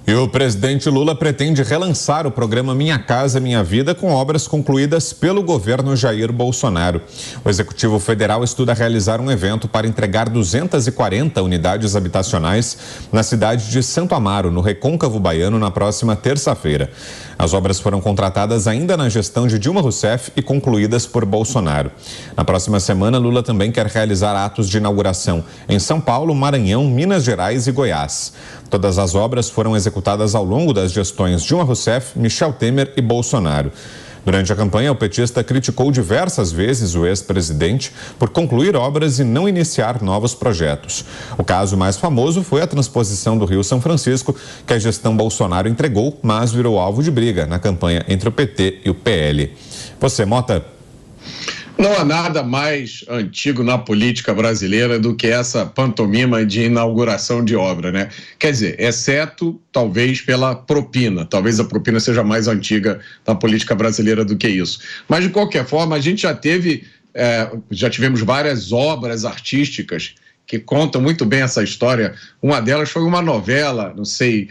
E o presidente Lula pretende relançar o programa Minha Casa Minha Vida com obras concluídas pelo governo Jair Bolsonaro. O Executivo Federal estuda realizar um evento para entregar 240 unidades habitacionais na cidade de Santo Amaro, no Recôncavo Baiano, na próxima terça-feira. As obras foram contratadas ainda na gestão de Dilma Rousseff e concluídas por Bolsonaro. Na próxima semana, Lula também quer realizar atos de inauguração em São Paulo, Maranhão, Minas Gerais e Goiás. Todas as obras foram executadas ao longo das gestões Dilma Rousseff, Michel Temer e Bolsonaro. Durante a campanha, o petista criticou diversas vezes o ex-presidente por concluir obras e não iniciar novos projetos. O caso mais famoso foi a transposição do Rio São Francisco, que a gestão Bolsonaro entregou, mas virou alvo de briga na campanha entre o PT e o PL. Você, Mota? Não há nada mais antigo na política brasileira do que essa pantomima de inauguração de obra, né? Quer dizer, exceto talvez pela propina. Talvez a propina seja mais antiga na política brasileira do que isso. Mas, de qualquer forma, a gente já tivemos várias obras artísticas que contam muito bem essa história. Uma delas foi uma novela, não sei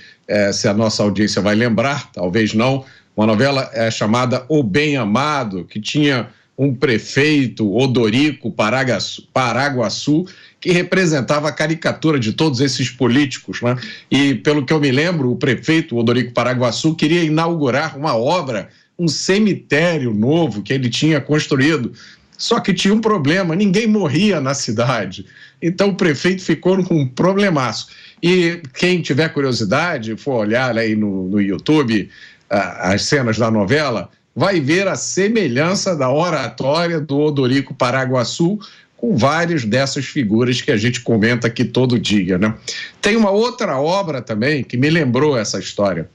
se a nossa audiência vai lembrar, talvez não, uma novela chamada O Bem Amado, que tinha um prefeito, Odorico Paraguaçu, que representava a caricatura de todos esses políticos, né? E, pelo que eu me lembro, o prefeito Odorico Paraguaçu queria inaugurar uma obra, um cemitério novo que ele tinha construído. Só que tinha um problema, ninguém morria na cidade. Então o prefeito ficou com um problemaço. E quem tiver curiosidade, for olhar aí no YouTube as cenas da novela, vai ver a semelhança da oratória do Odorico Paraguaçu com várias dessas figuras que a gente comenta aqui todo dia, né? Tem uma outra obra também que me lembrou essa história.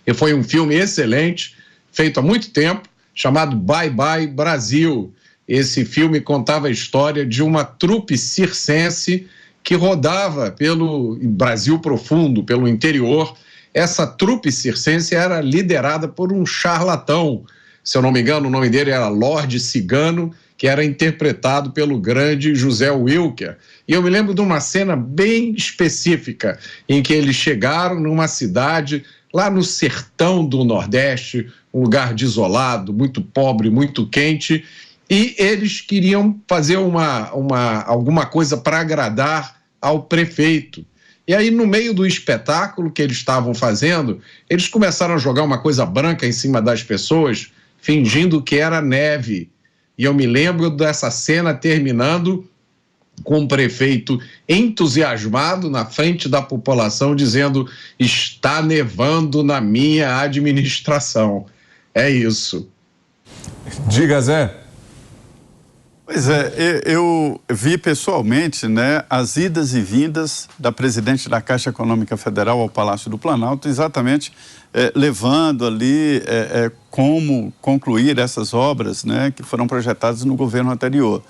E foi um filme excelente, feito há muito tempo, chamado Bye Bye Brasil. Esse filme contava a história de uma trupe circense que rodava pelo Brasil profundo, pelo interior. Essa trupe circense era liderada por um charlatão. Se eu não me engano, o nome dele era Lorde Cigano, que era interpretado pelo grande José Wilker. E eu me lembro de uma cena bem específica, em que eles chegaram numa cidade, lá no sertão do Nordeste, um lugar desolado, muito pobre, muito quente, e eles queriam fazer alguma coisa para agradar ao prefeito. E aí, no meio do espetáculo que eles estavam fazendo, eles começaram a jogar uma coisa branca em cima das pessoas, fingindo que era neve. E eu me lembro dessa cena terminando com o prefeito entusiasmado na frente da população, dizendo: está nevando na minha administração. É isso. Diga, Zé. Pois é, eu vi pessoalmente, né, as idas e vindas da presidente da Caixa Econômica Federal ao Palácio do Planalto, exatamente levando ali como concluir essas obras, né, que foram projetadas no governo anterior.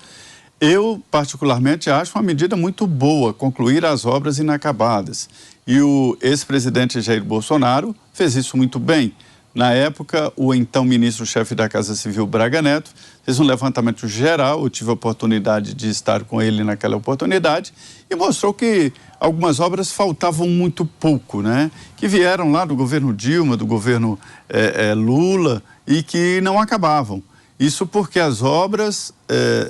Eu, particularmente, acho uma medida muito boa concluir as obras inacabadas. E o ex-presidente Jair Bolsonaro fez isso muito bem. Na época, o então ministro-chefe da Casa Civil, Braga Neto, fez um levantamento geral. Eu tive a oportunidade de estar com ele naquela oportunidade e mostrou que algumas obras faltavam muito pouco, né? Que vieram lá do governo Dilma, do governo Lula e que não acabavam. Isso porque as obras,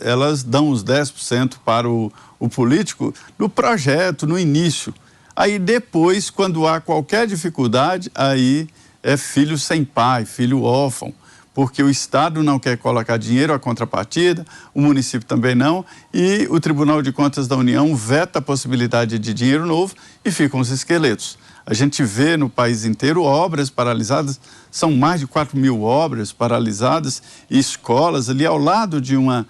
elas dão os 10% para o político no projeto, no início. Aí depois, quando há qualquer dificuldade, aí é filho sem pai, filho órfão, porque o Estado não quer colocar dinheiro à contrapartida, o município também não, e o Tribunal de Contas da União veta a possibilidade de dinheiro novo e ficam os esqueletos. A gente vê no país inteiro obras paralisadas, são mais de 4.000 obras paralisadas, e escolas ali ao lado de uma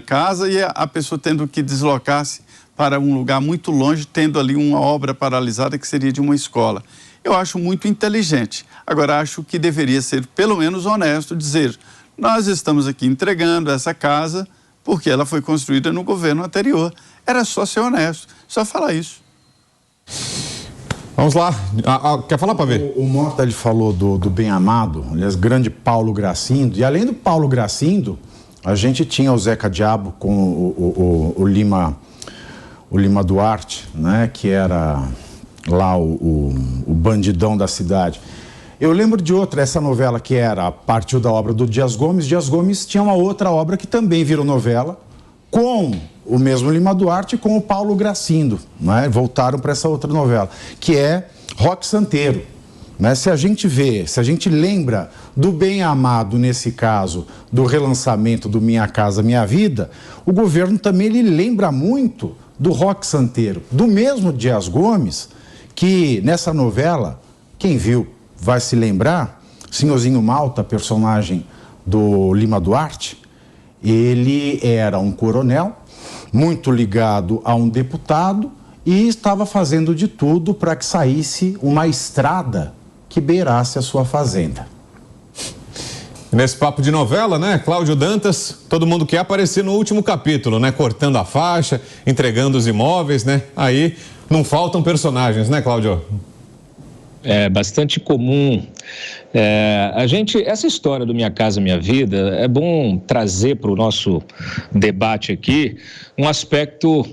casa, e a pessoa tendo que deslocar-se para um lugar muito longe, tendo ali uma obra paralisada que seria de uma escola. Eu acho muito inteligente. Agora, acho que deveria ser, pelo menos, honesto, dizer: nós estamos aqui entregando essa casa porque ela foi construída no governo anterior. Era só ser honesto, só falar isso. Vamos lá. Quer falar, Pavê? O Mota, ele falou do Bem Amado, aliás, grande Paulo Gracindo. E além do Paulo Gracindo, a gente tinha o Zeca Diabo com o Lima Duarte, né, que era lá o bandidão da cidade. Eu lembro de outra, essa novela que partiu da obra do Dias Gomes. Dias Gomes tinha uma outra obra que também virou novela, com o mesmo Lima Duarte e com o Paulo Gracindo, né? Voltaram para essa outra novela, que é Roque Santeiro. Né? Se a gente lembra do Bem Amado, nesse caso, do relançamento do Minha Casa Minha Vida, o governo também ele lembra muito do Roque Santeiro, do mesmo Dias Gomes, que nessa novela, quem viu vai se lembrar, Senhorzinho Malta, personagem do Lima Duarte, ele era um coronel muito ligado a um deputado e estava fazendo de tudo para que saísse uma estrada que beirasse a sua fazenda. Nesse papo de novela, né, Cláudio Dantas, todo mundo quer aparecer no último capítulo, né, cortando a faixa, entregando os imóveis, né, aí não faltam personagens, né, Cláudio? É bastante comum. Essa história do Minha Casa Minha Vida, é bom trazer para o nosso debate aqui um aspecto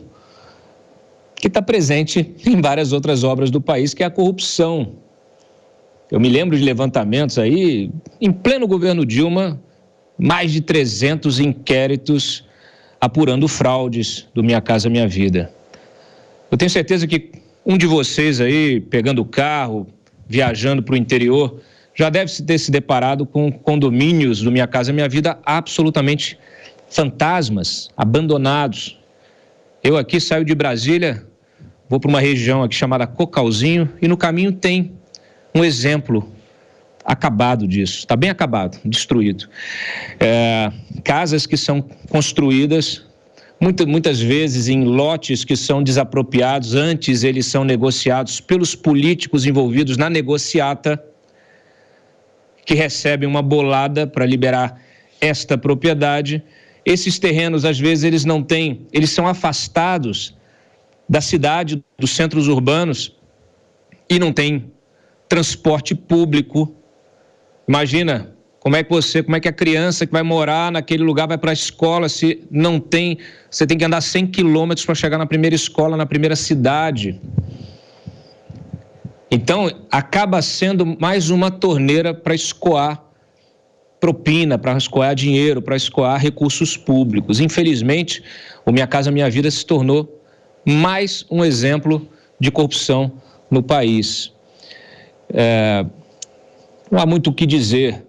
que está presente em várias outras obras do país, que é a corrupção. Eu me lembro de levantamentos aí, em pleno governo Dilma, mais de 300 inquéritos apurando fraudes do Minha Casa Minha Vida. Eu tenho certeza que um de vocês aí, pegando o carro, viajando para o interior, já deve ter se deparado com condomínios do Minha Casa Minha Vida absolutamente fantasmas, abandonados. Eu aqui saio de Brasília, vou para uma região aqui chamada Cocalzinho e no caminho tem um exemplo acabado disso, está bem acabado, destruído. Casas que são construídas muitas vezes em lotes que são desapropriados, antes eles são negociados pelos políticos envolvidos na negociata, que recebem uma bolada para liberar esta propriedade. Esses terrenos, às vezes, eles são afastados da cidade, dos centros urbanos, e não tem transporte público. Imagina como é que a criança que vai morar naquele lugar vai para a escola se não tem, você tem que andar 100 quilômetros para chegar na primeira escola, na primeira cidade. Então, acaba sendo mais uma torneira para escoar propina, para escoar dinheiro, para escoar recursos públicos. Infelizmente, o Minha Casa Minha Vida se tornou mais um exemplo de corrupção no país. Não há muito o que dizer.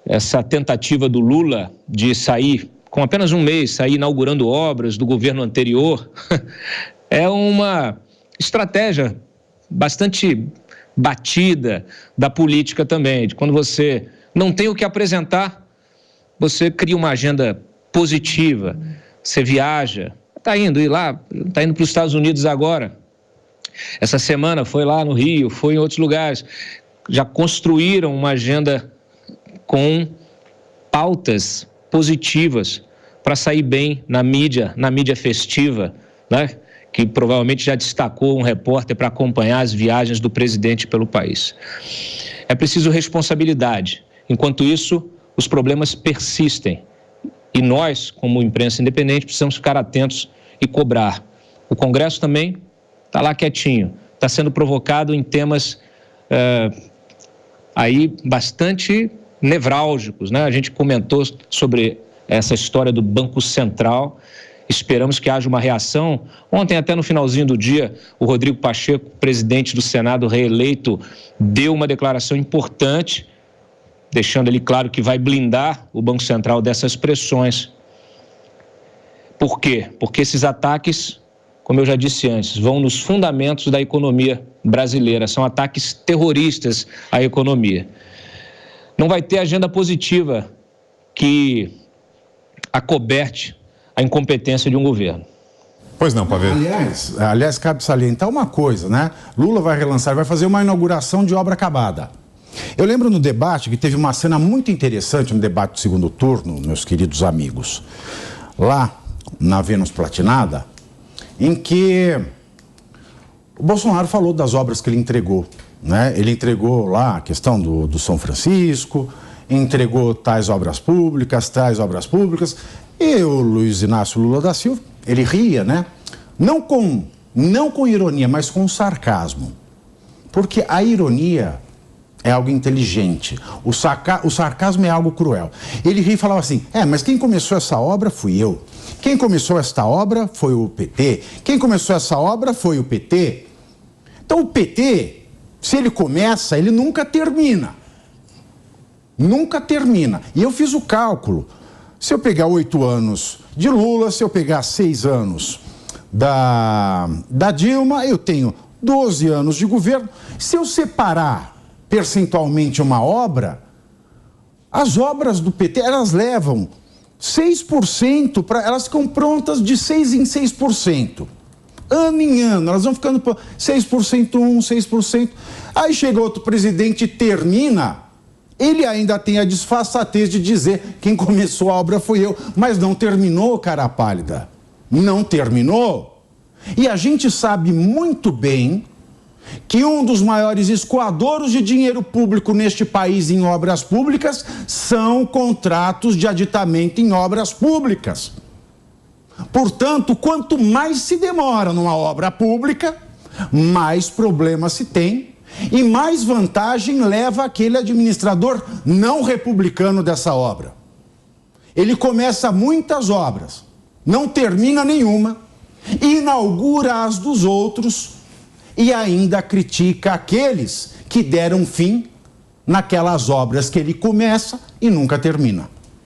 Essa tentativa do Lula de sair, com apenas um mês, sair inaugurando obras do governo anterior, é uma estratégia bastante batida da política também. De quando você não tem o que apresentar, você cria uma agenda positiva, você viaja, está indo para os Estados Unidos agora. Essa semana foi lá no Rio, foi em outros lugares. Já construíram uma agenda com pautas positivas para sair bem na mídia festiva, né? Que provavelmente já destacou um repórter para acompanhar as viagens do presidente pelo país. É preciso responsabilidade. Enquanto isso, os problemas persistem. E nós, como imprensa independente, precisamos ficar atentos e cobrar. O Congresso também está lá quietinho, está sendo provocado em temas aí bastante nevrálgicos, né? A gente comentou sobre essa história do Banco Central, esperamos que haja uma reação. Ontem, até no finalzinho do dia, o Rodrigo Pacheco, presidente do Senado reeleito, deu uma declaração importante, deixando ali claro que vai blindar o Banco Central dessas pressões. Por quê? Porque esses ataques, como eu já disse antes, vão nos fundamentos da economia brasileira, são ataques terroristas à economia. Não vai ter agenda positiva que acoberte a incompetência de um governo. Pois não, Pavê. Aliás, cabe salientar uma coisa, né? Lula vai relançar, vai fazer uma inauguração de obra acabada. Eu lembro no debate que teve uma cena muito interessante, no debate do segundo turno, meus queridos amigos, lá na Vênus Platinada, em que o Bolsonaro falou das obras que ele entregou, né? Ele entregou lá a questão do São Francisco, entregou tais obras públicas, e o Luiz Inácio Lula da Silva, ele ria, né? Não com ironia, mas com sarcasmo. Porque a ironia é algo inteligente, o sarcasmo é algo cruel. Ele ria e falava assim, mas quem começou essa obra fui eu. Quem começou esta obra foi o PT. Quem começou essa obra foi o PT. Então o PT, se ele começa, ele nunca termina. Nunca termina. E eu fiz o cálculo. Se eu pegar 8 anos de Lula, se eu pegar 6 anos da Dilma, eu tenho 12 anos de governo. Se eu separar percentualmente uma obra, as obras do PT, elas levam 6%, elas ficam prontas de 6 em 6%. Ano em ano, elas vão ficando 6% um, 6%. Aí chega outro presidente e termina, ele ainda tem a disfarçatez de dizer quem começou a obra foi eu, mas não terminou, cara pálida. Não terminou. E a gente sabe muito bem que um dos maiores escoadouros de dinheiro público neste país em obras públicas são contratos de aditamento em obras públicas. Portanto, quanto mais se demora numa obra pública, mais problema se tem e mais vantagem leva aquele administrador não republicano dessa obra. Ele começa muitas obras, não termina nenhuma, inaugura as dos outros e ainda critica aqueles que deram fim naquelas obras que ele começa e nunca termina.